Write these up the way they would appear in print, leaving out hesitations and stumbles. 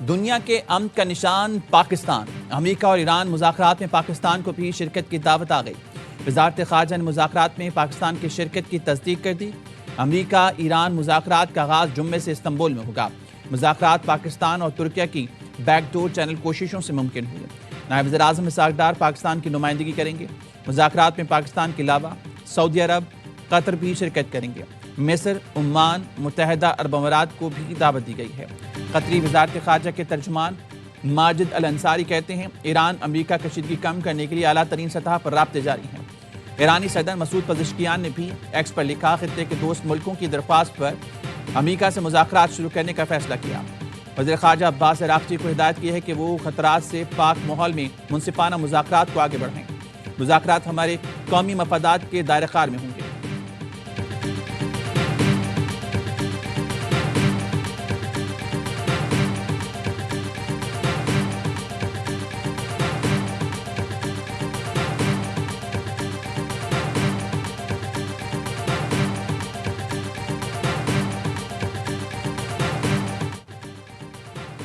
دنیا کے امن کا نشان پاکستان، امریکہ اور ایران مذاکرات میں پاکستان کو بھی شرکت کی دعوت آ گئی۔ وزارت خارجہ نے مذاکرات میں پاکستان کی شرکت کی تصدیق کر دی۔ امریکہ ایران مذاکرات کا آغاز جمعے سے استنبول میں ہوگا۔ مذاکرات پاکستان اور ترکیہ کی بیک ڈور چینل کوششوں سے ممکن ہوئی۔ نائب وزیر اعظم اسحاق ڈار پاکستان کی نمائندگی کریں گے۔ مذاکرات میں پاکستان کے علاوہ سعودی عرب، قطر بھی شرکت کریں گے۔ مصر، عمان، متحدہ عرب امارات کو بھی دعوت دی گئی ہے۔ قطری وزارت خارجہ کے ترجمان ماجد الانصاری کہتے ہیں ایران امریکہ کشیدگی کم کرنے کے لیے اعلیٰ ترین سطح پر رابطے جاری ہیں۔ ایرانی صدر مسعود پزشکیان نے بھی ایکس پر لکھا، خطے کے دوست ملکوں کی درخواست پر امریکہ سے مذاکرات شروع کرنے کا فیصلہ کیا۔ وزیر خارجہ عباس عراقچی کو ہدایت کی ہے کہ وہ خطرات سے پاک ماحول میں منصفانہ مذاکرات کو آگے بڑھائیں۔ مذاکرات ہمارے قومی مفادات کے دائرہ کار میں ہوں گے۔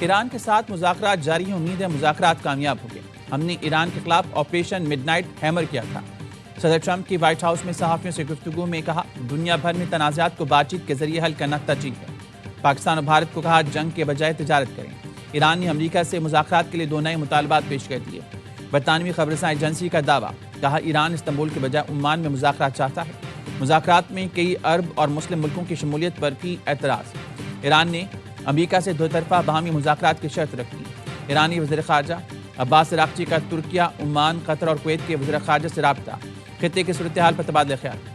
ایران کے ساتھ مذاکرات جاری ہیں، امید ہے مذاکرات کامیاب ہوں گے۔ ہم نے ایران کے خلاف آپریشن مڈ نائٹ ہیمر کیا تھا۔ صدر ٹرمپ کی وائٹ ہاؤس میں صحافیوں سے گفتگو میں کہا، دنیا بھر میں تنازعات کو بات چیت کے ذریعے حل کرنا ترجیح ہے۔ پاکستان اور بھارت کو کہا جنگ کے بجائے تجارت کریں۔ ایران نے امریکہ سے مذاکرات کے لیے 2 نئے مطالبات پیش کر دیے۔ برطانوی خبررساں ایجنسی کا دعویٰ، کہا ایران استنبول کے بجائے عمان میں مذاکرات چاہتا ہے۔ مذاکرات میں کئی عرب اور مسلم ملکوں کی شمولیت پر بھی اعتراض۔ ایران نے امریکہ سے 2 طرفہ باہمی مذاکرات کی شرط رکھ دی۔ ایرانی وزیر خارجہ عباس عراقچی کا ترکیہ، عمان، قطر اور کویت کے وزیر خارجہ سے رابطہ، خطے کی صورتحال پر تبادلہ خیال۔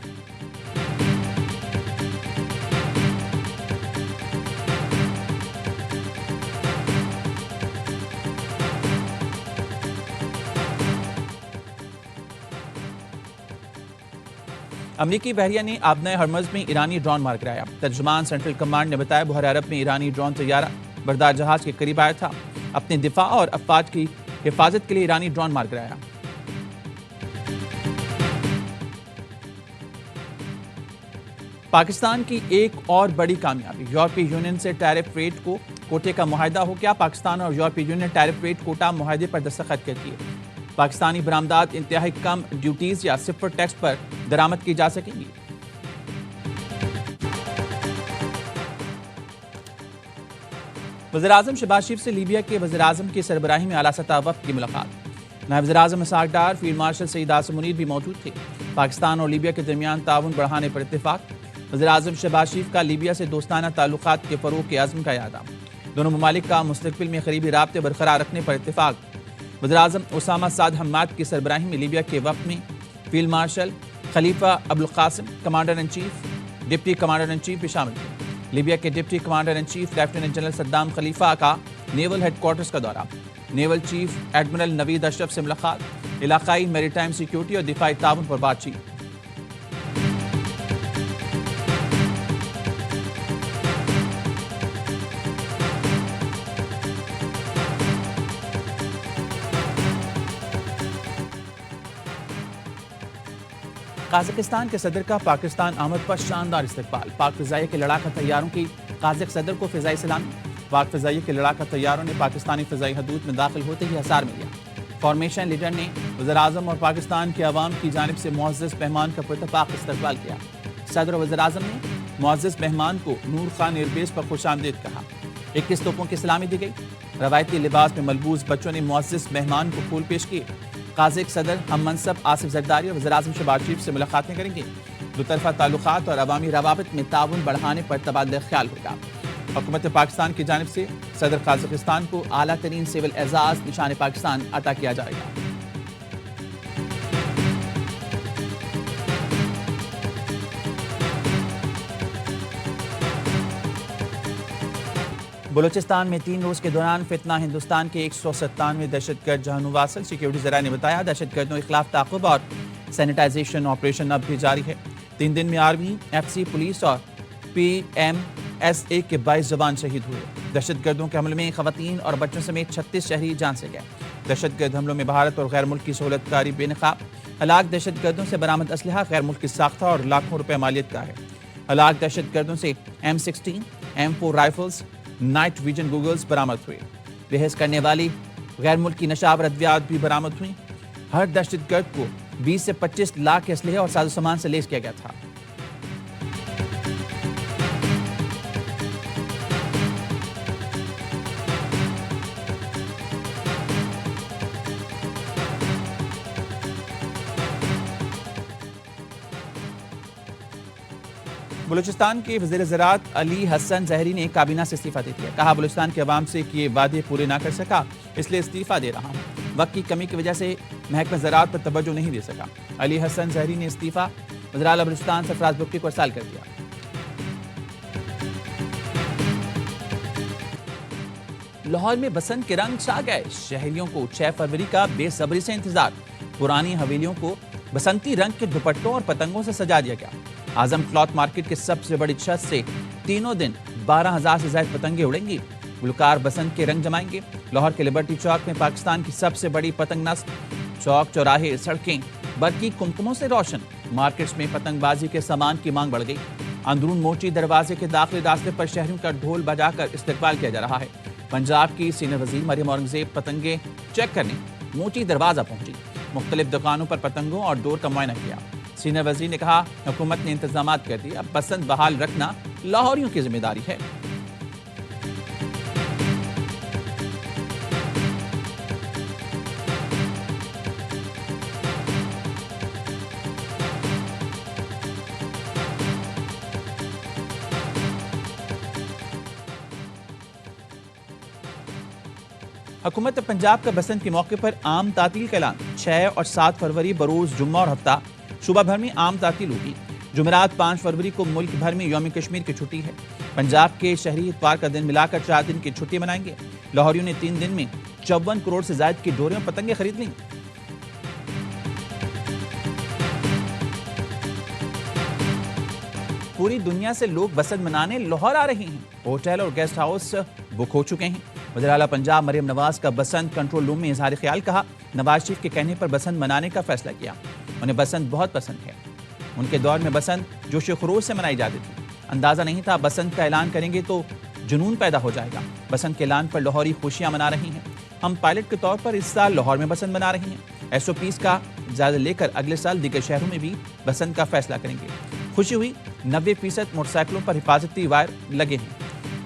امریکی بحریہ نے آبنائے ہرمز میں ایرانی ڈرون مار گرایا۔ ترجمان سینٹرل کمانڈ نے بتایا بحر عرب میں ایرانی ڈرون طیارہ بردار جہاز کے قریب آیا تھا۔ اپنے دفاع اور افواج کی حفاظت کے لیے ایرانی ڈرون مار گرایا۔ پاکستان کی ایک اور بڑی کامیابی، یورپی یونین سے ٹیرف ریٹ کوٹے کا معاہدہ ہو گیا۔ پاکستان اور یورپی یونین نے ٹیرف ریٹ کوٹا معاہدے پر دستخط کر دیے۔ پاکستانی برآمدات انتہائی کم ڈیوٹیز یا صفر ٹیکس پر درآمد کی جا سکیں گی۔ وزیراعظم شہباز شریف سے لیبیا کے وزیراعظم کی سربراہی میں اعلیٰ سطح وفد کی ملاقات۔ نائب وزیراعظم اسحاق ڈار، فیلڈ مارشل سعید عاصم منیر بھی موجود تھے۔ پاکستان اور لیبیا کے درمیان تعاون بڑھانے پر اتفاق۔ وزیراعظم شہباز شریف کا لیبیا سے دوستانہ تعلقات کے فروغ کے عزم کا اعادہ۔ دونوں ممالک کا مستقبل میں قریبی رابطے برقرار رکھنے پر اتفاق۔ وزیراعظم اسامہ سعد حماد کی سربراہی میں لیبیا کے وفد میں field marshal Khalifa Abulqasim, commander in chief, deputy commander in chief بھی شامل تھے۔ لیبیا کے deputy commander in chief lieutenant general Saddam Khalifa کا نیول ہیڈ کوارٹرز کا دورہ۔ نیول چیف ایڈمرل نوید اشرف سے ملاقات۔ علاقائی میری ٹائم سیکیورٹی اور دفاعی تعاون پر بات چیت۔ قازقستان کے صدر کا پاکستان آمد پر شاندار استقبال۔ پاک فضائیہ کے لڑاکا طیاروں کی قازق صدر کو فضائی سلامی۔ پاک فضائیہ کے لڑاکا طیاروں نے پاکستانی فضائی حدود میں داخل ہوتے ہی حصار میں لیا۔ فارمیشن لیڈر نے وزیراعظم اور پاکستان کے عوام کی جانب سے معزز مہمان کا پراتفاق استقبال کیا۔ صدر و وزیراعظم نے معزز مہمان کو نور خان ایئر بیس پر خوش آمدید کہا۔ 21 توپوں کی سلامی دی گئی۔ روایتی لباس میں ملبوس بچوں نے معزز مہمان کو پھول پیش کیے۔ قازق صدر ہم منصب آصف زرداری اور وزیراعظم شہباز شریف سے ملاقاتیں کریں گے۔ 2 طرفہ تعلقات اور عوامی روابط میں تعاون بڑھانے پر تبادلہ خیال ہوگا۔ حکومت پاکستان کی جانب سے صدر قازقستان کو اعلیٰ ترین سول اعزاز نشان پاکستان عطا کیا جائے گا۔ بلوچستان میں 3 روز کے دوران فتنہ ہندوستان کے 197 دہشت گرد جہنم واصل۔ سیکیورٹی ذرائع نے بتایا دہشت گردوں کے خلاف تعاقب اور سینیٹائزیشن آپریشن اب بھی جاری ہے۔ 3 دن میں آرمی، ایف سی، پولیس اور PMSA کے 22 جوان شہید ہوئے۔ دہشت گردوں کے حملے میں خواتین اور بچوں سمیت 36 شہری جان سے گئے۔ دہشت گرد حملوں میں بھارت اور غیر ملکی سہولت کاری بے نقاب۔ ہلاک دہشت گردوں سے برآمد اسلحہ غیر ملکی ساختہ اور لاکھوں روپے مالیت کا ہے۔ ہلاک دہشت گردوں سے M16، M4 rifles, night vision goggles برآمد ہوئے۔ بحث کرنے والی غیر ملکی نشاب ادویات بھی برآمد ہوئی۔ ہر دہشت گرد کو 20 سے 25 لاکھ کے اسلحے اور ساز و سامان سے لیس کیا گیا تھا۔ بلوچستان کے وزیر زراعت علی حسن ظہری نے کابینہ سے استعفیٰ دے دیا۔ کہا بلوچستان کے عوام سے کیے وعدے پورے نہ کر سکا، اس لیے استعفیٰ دے رہا ہوں۔ وقت کی کمی کی وجہ سے محکمہ زراعت پر توجہ نہیں دے سکا۔ علی حسن ظہری نے استعفیٰ وزیر اعلیٰ بلوچستان سرفراز بگٹی کو ارسال کر دیا۔ لاہور میں بسنت کے رنگ چھا گئے، شہریوں کو 6 فروری کا بے صبری سے انتظار۔ پرانی حویلیوں کو بسنتی رنگ کے دوپٹوں اور پتنگوں سے سجا دیا گیا۔ اعظم کلاتھ مارکیٹ کے سب سے بڑی چھت سے تینوں دن 12,000 سے زائد پتنگیں اڑیں گی۔ گلوکار بسنت کے رنگ جمائیں گے۔ لاہور کے لبرٹی چوک میں پاکستان کی سب سے بڑی پتنگ نصب، چوک چوراہے سڑکیں برقی کمکموں سے روشن۔ مارکیٹس میں پتنگ بازی کے سامان کی مانگ بڑھ گئی۔ اندرون موچی دروازے کے داخلی راستے پر شہریوں کا ڈھول بجا کر استقبال کیا جا رہا ہے۔ پنجاب کی سینئر وزیر مریم اورنگزیب پتنگیں چیک کرنے موچی دروازہ پہنچی۔ مختلف دکانوں پر پتنگوں اور ڈور کا معائنہ کیا۔ سینئر وزیر نے کہا حکومت نے انتظامات کر دی، اب بسنت بحال رکھنا لاہوریوں کی ذمہ داری ہے۔ حکومت پنجاب کا بسنت کے موقع پر عام تعطیل کا اعلان۔ 6 اور 7 فروری بروز جمعہ اور ہفتہ صوبہ بھر میں عام تعطیل ہوگی۔ جمعرات 5 فروری کو ملک بھر میں یوم کشمیر کی چھٹی ہے۔ پنجاب کے شہری اتوار کا دن ملا کر 4 دن کی چھٹی منائیں گے۔ لاہوریوں نے 3 دن میں 54 کروڑ سے زائد کی ڈوریں اور پتنگیں خرید لیں۔ پوری دنیا سے لوگ بسنت منانے لاہور آ رہے ہیں۔ ہوٹل اور گیسٹ ہاؤس بک ہو چکے ہیں۔ وزیر اعلیٰ پنجاب مریم نواز کا بسنت کنٹرول روم میں اظہار خیال، کہا نواز شریف کے کہنے پر بسنت منانے کا فیصلہ کیا۔ انہیں بسنت بہت پسند ہے۔ ان کے دور میں بسنت جوش و خروش سے منائی جاتی تھی۔ اندازہ نہیں تھا بسنت کا اعلان کریں گے تو جنون پیدا ہو جائے گا۔ بسنت کے اعلان پر لاہوری خوشیاں منا رہی ہیں۔ ہم پائلٹ کے طور پر اس سال لاہور میں بسنت منا رہی ہیں۔ SOPs کا جائزہ لے کر اگلے سال دیگر شہروں میں بھی بسنت کا فیصلہ کریں گے۔ خوشی ہوئی، 90% موٹر سائیکلوں پر حفاظتی وائر لگے ہیں۔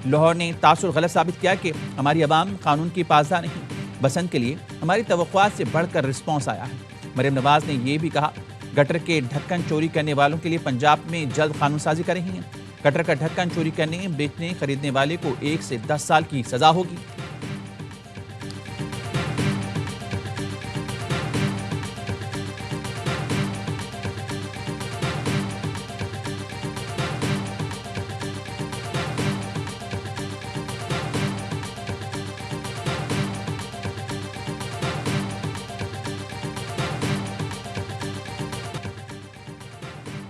لاہور نے تاثر غلط ثابت کیا کہ ہماری عوام قانون کی پاسدار نہیں۔ بسنت کے لیے ہماری توقعات سے بڑھ کر رسپانس آیا ہے۔ مریم نواز نے یہ بھی کہا گٹر کے ڈھکن چوری کرنے والوں کے لیے پنجاب میں جلد قانون سازی کر رہی ہیں۔ گٹر کا ڈھکن چوری کرنے، بیچنے، خریدنے والے کو 1 سے 10 سال کی سزا ہوگی۔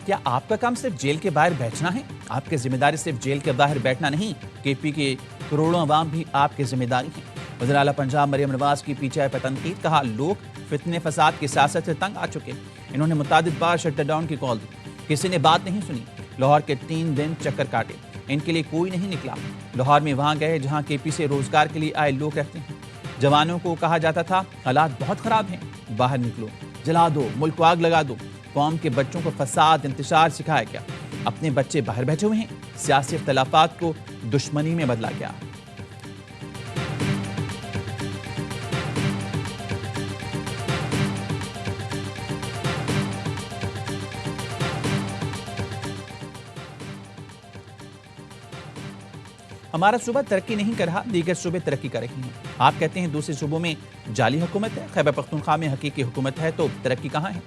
کیا آپ کا کام صرف جیل کے باہر بیٹھنا ہے؟ آپ کی ذمہ داری صرف جیل کے باہر بیٹھنا نہیں، KP کے کروڑوں عوام بھی آپ کی ذمہ داری ہیں۔ وزیر اعلیٰ پنجاب مریم نواز کی PTI پر تنقید، کہا لوگ فتنے فساد کی سیاست سے تنگ آ چکے۔ انہوں نے متعدد بار شٹر ڈاؤن کی کال دی، کسی نے بات نہیں سنی۔ لاہور کے 3 دن چکر کاٹے، ان کے لیے کوئی نہیں نکلا۔ لاہور میں وہاں گئے جہاں KP سے روزگار کے لیے آئے لوگ رہتے ہیں۔ جوانوں کو کہا جاتا تھا حالات بہت خراب ہیں، باہر نکلو، جلا دو، ملک کو آگ لگا دو۔ قوم کے بچوں کو فساد، انتشار سکھایا گیا۔ اپنے بچے باہر بیٹھے ہوئے ہیں۔ سیاسی اختلافات کو دشمنی میں بدلا گیا۔ ہمارا صوبہ ترقی نہیں کر رہا، دیگر صوبے ترقی کر رہی ہیں۔ آپ کہتے ہیں دوسرے صوبوں میں جعلی حکومت ہے، خیبر پختونخوا میں حقیقی حکومت ہے، تو ترقی کہاں ہے؟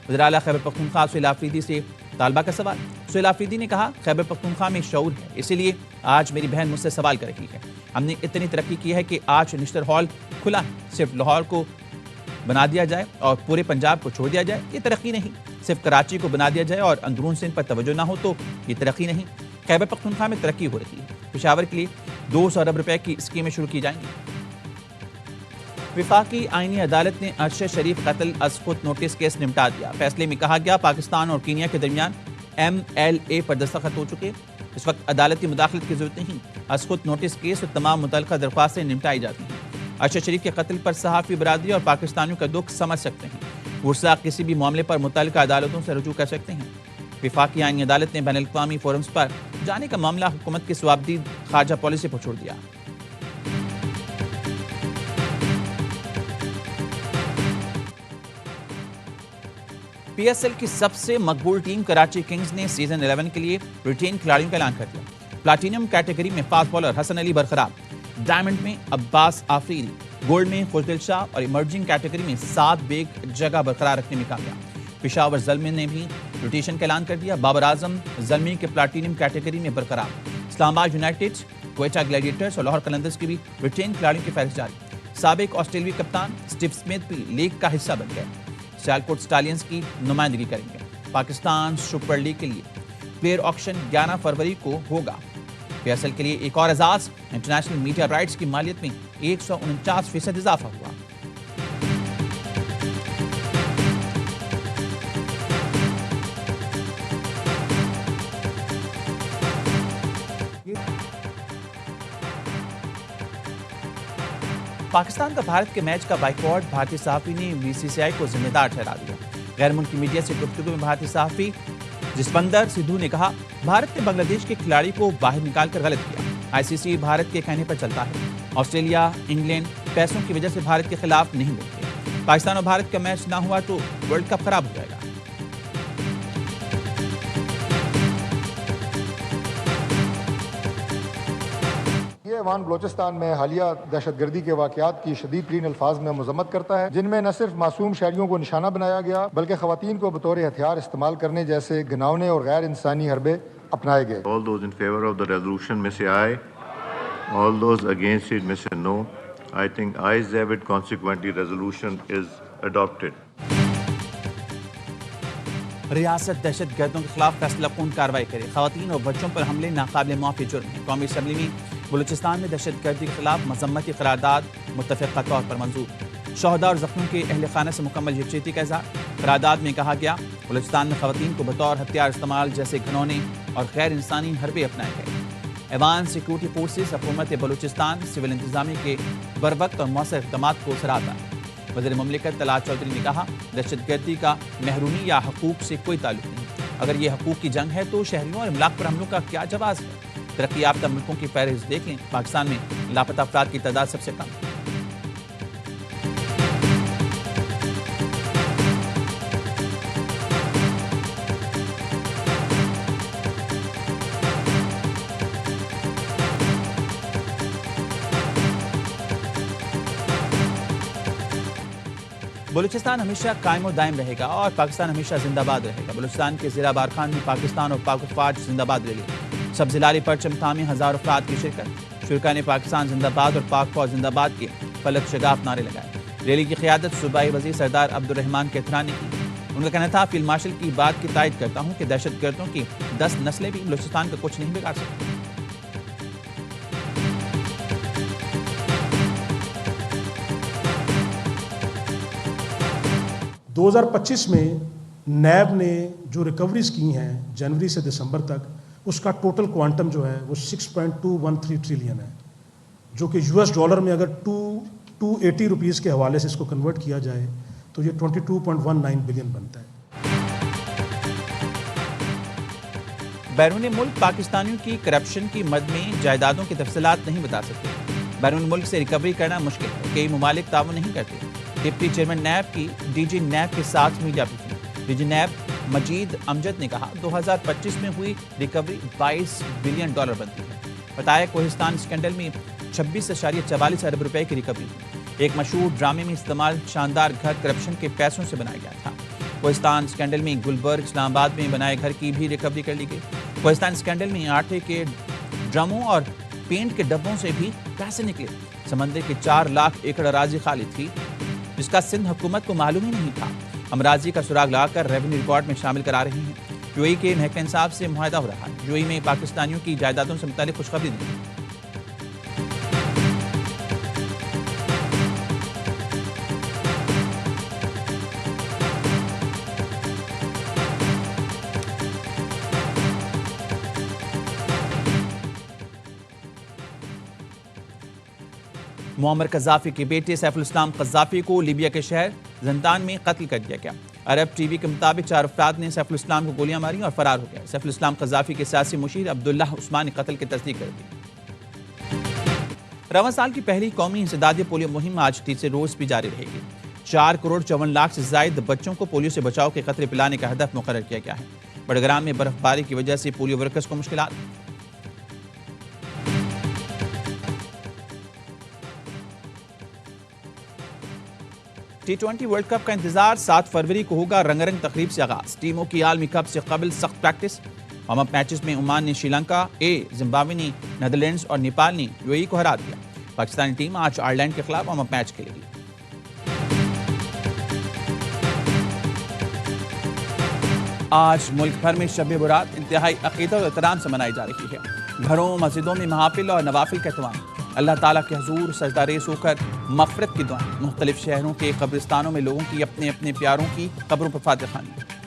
وزیر اعلیٰ خیبر پختونخوا سہیل آفریدی سے طالبہ کا سوال۔ سہیل آفریدی نے کہا خیبر پختونخوا میں شعور ہے، اسی لیے آج میری بہن مجھ سے سوال کر رہی ہے۔ ہم نے اتنی ترقی کی ہے کہ آج نشتر ہال کھلا ہے، صرف لاہور کو بنا دیا جائے اور پورے پنجاب کو چھوڑ دیا جائے، یہ ترقی نہیں۔ صرف کراچی کو بنا دیا جائے اور اندرون سندھ پر توجہ نہ ہو تو یہ ترقی نہیں۔ خیبر پختونخوا میں ترقی ہو رہی ہے۔ پشاور کے لیے 200 ارب روپے کی اسکیمیں شروع کی جائیں گی۔ وفاقی آئینی عدالت نے ارشد شریف قتل از خود نوٹس کیس نمٹا دیا۔ فیصلے میں کہا گیا پاکستان اور کینیا کے درمیان MLA پر دستخط ہو چکے، اس وقت عدالتی مداخلت کی ضرورت نہیں۔ از خود نوٹس کیس اور تمام متعلقہ درخواستیں نمٹائی جاتی ہیں۔ ارشد شریف کے قتل پر صحافی برادری اور پاکستانیوں کا دکھ سمجھ سکتے ہیں. ورثاء کسی بھی معاملے پر متعلقہ عدالتوں سے رجوع کر سکتے ہیں. وفاقی آئینی عدالت نے بین الاقوامی فورمز پر جانے کا معاملہ حکومت کی صوابدید خارجہ پالیسی پر چھوڑ دیا. پی ایس ایل کی سب سے مقبول ٹیم کراچی کنگز نے سیزن 11 کے لیے ریٹین کھلاڑیوں کا اعلان کر دیا. پلاٹینم کیٹیگری میں فاسٹ بالر حسن علی برقرار، ڈائمنڈ میں عباس آفریدی، گولڈ میں خوشدل شاہ اور ایمرجنگ کیٹیگری میں 7 بیگ جگہ برقرار رکھنے میں کامیاب. پشاور زلمی نے بھی روٹیشن کا اعلان کر دیا. بابر اعظم زلمی کے پلاٹینم کیٹیگری میں برقرار. اسلام آباد یونائٹڈ، کوئٹہ گلیڈیٹرز اور لاہور قلندرز کی بھی ریٹین کھلاڑیوں کی فہرست جاری. سابق آسٹریلوی کپتان اسٹیو اسمتھ بھی لیگ کا حصہ بن گئے. سیالکوٹ سٹالینز کی نمائندگی کریں گے. پاکستان سپر لیگ کے لیے پلیئر آکشن 11 فروری کو ہوگا. پی ایس ایل کے لیے ایک اور اعزاز، انٹرنیشنل میڈیا رائٹس کی مالیت میں 149% اضافہ ہوا. پاکستان کا بھارت کے میچ کا بائیکاٹ، بھارتی صحافی نے بی سی سی آئی کو ذمہ دار ٹھہرا دیا. غیر ملکی میڈیا سے گفتگو میں بھارتی صحافی جسپندر سدھو نے کہا، بھارت نے بنگلہ دیش کے کھلاڑی کو باہر نکال کر غلط کیا. آئی سی سی بھارت کے کہنے پر چلتا ہے. آسٹریلیا، انگلینڈ پیسوں کی وجہ سے بھارت کے خلاف نہیں بولتے. پاکستان اور بھارت کا میچ نہ ہوا تو ورلڈ کپ خراب ہو جائے گا. ایوان بلوچستان میں حالیہ دہشت گردی کے واقعات کی شدید ترین الفاظ میں مذمت کرتا ہے، جن میں نہ صرف معصوم شہریوں کو نشانہ بنایا گیا بلکہ خواتین کو بطور ہتھیار استعمال کرنے جیسے گھناؤنے اور غیر انسانی حربے اپنائے گئے. All those in favor of the resolution may say aye. All those against it may say no. I think ayes have it. Consequently, resolution is adopted. ریاست دہشت گردوں کے خلاف فیصلہ کن کارروائی کرے. خواتین اور بچوں پر حملے ناقابل معافی جرم ہے. قومی اسمبلی میں بلوچستان میں دہشت گردی کے خلاف مذمتی قرارداد متفقہ طور پر منظور. شہداء اور زخمیوں کے اہل خانہ سے مکمل یکجہتی کا اظہار. قرارداد میں کہا گیا، بلوچستان میں خواتین کو بطور ہتھیار استعمال جیسے گھنونے اور غیر انسانی حربے اپنائے گئے. ایوان سیکورٹی فورسز حکومت بلوچستان سول انتظامیہ کے بروقت اور مؤثر اقدامات کو سراہتا ہے. وزیر مملکت طلعت چودھری نے کہا، دہشت گردی کا محرومی یا حقوق سے کوئی تعلق نہیں. اگر یہ حقوق کی جنگ ہے تو شہریوں اور املاک پر حملوں کا کیا جواز ہے؟ ترقی یافتہ ملکوں کی فہرست دیکھ لیں، پاکستان میں لاپتہ افراد کی تعداد سب سے کم. بلوچستان ہمیشہ قائم و دائم رہے گا اور پاکستان ہمیشہ زندہ باد رہے گا. بلوچستان کے ضلع بارکھان میں پاکستان اور پاک فوج زندہ باد ریلی. سب ضلعی پرچم تھامے ہزار افراد کی شرکت. شرکا نے پاکستان زندہ باد اور پاک فوج زندہ باد کے فلک شگاف نعرے لگائے. ریلی کی قیادت صوبائی وزیر سردار عبدالرحمان کیتھران نے کی. ان کا کہنا تھا، فیلڈ مارشل کی بات کی تائید کرتا ہوں کہ دہشت گردوں کی 10 نسلیں بھی بلوچستان کا کچھ نہیں بگاڑ سکتی. 2025 میں نیب نے جو ریکوریز کی ہیں جنوری سے دسمبر تک، اس کا ٹوٹل کوانٹم جو ہے وہ 6.213 ٹریلین ہے، جو کہ $US میں اگر 280 روپیز کے حوالے سے اس کو کنورٹ کیا جائے تو یہ 22.19 بلین بنتا ہے. بیرون ملک پاکستانیوں کی کرپشن کی مد میں جائیدادوں کی تفصیلات نہیں بتا سکتے. بیرون ملک سے ریکوری کرنا مشکل ہے. کئی ممالک تعاون نہیں کرتے. ڈپٹی چیئرمین نیب کی ڈی جی نیب کے ساتھ media briefing. D G NAB Majid Amjad نے کہا، 2025 میں ہوئی ریکوری $22 بلین بنتی ہے. بتایا کوہستان اسکینڈل میں 26.44 ارب روپے کی ریکوری ہوئی. ایک مشہور ڈرامے میں استعمال شاندار گھر کرپشن کے پیسوں سے بنایا گیا تھا. کوہستان اسکینڈل میں گلبرگ اسلام آباد میں بنائے گھر کی بھی ریکوری کر لی گئی. کوہستان اسکینڈل میں آٹے کے ڈرموں اور پینٹ کے ڈبوں سے بھی پیسے نکلے. سمندر کی 4 لاکھ ایکڑ اراضی خالی تھی جس کا سندھ حکومت کو معلوم ہی نہیں تھا. ہم اراضی کا سراغ لا کر ریونیو ریکارڈ میں شامل کرا رہے ہیں. یو اے کے محکمہ انصاف سے معاہدہ ہو رہا ہے. یو اے میں پاکستانیوں کی جائیدادوں سے متعلق خوشخبری دی. معمر قذافی کے بیٹے سیف الاسلام قذافی کو لیبیا کے شہر زنتان میں قتل کر دیا گیا۔ عرب ٹی وی کے مطابق 4 افراد نے سیف الاسلام کو گولیاں ماری اور فرار ہو گیا۔ سیف الاسلام قذافی کے سیاسی مشیر عبداللہ عثمان نے قتل کی تصدیق کر دی۔ رواں سال کی پہلی قومی انسدادی پولیو مہم آج تیسرے روز بھی جاری رہے گی۔ 4,54,00,000 سے زائد بچوں کو پولیو سے بچاؤ کے قطرے پلانے کا ہدف مقرر کیا گیا ہے۔ بڑگرام میں برف باری کی وجہ سے پولیو ورکرز کو مشکلات۔ T20 ورلڈ کپ کا انتظار 7 فروری کو ہوگا۔ رنگ رنگ تقریب سے آغاز، ٹیموں کی عالمی کپ سے قبل سخت پریکٹس۔ وارم اپ میچز میں عمان نے شری لنکا، زمبابوے نے نیدرلینڈز اور نیپال نے UAE کو ہرا دیا۔ پاکستانی ٹیم آج آئرلینڈ کے خلاف وارم اپ میچ کھیلے گی۔ آج ملک بھر میں شب برات انتہائی عقیدت اور احترام سے منائی جا رہی ہے۔ گھروں مسجدوں میں محافل اور نوافل کا اہتمام، اللہ تعالیٰ کے حضور سجدہ ریز ہو کر مغفرت کی دعائیں۔ مختلف شہروں کے قبرستانوں میں لوگوں کی اپنے اپنے پیاروں کی قبروں پر فاتح خوانی۔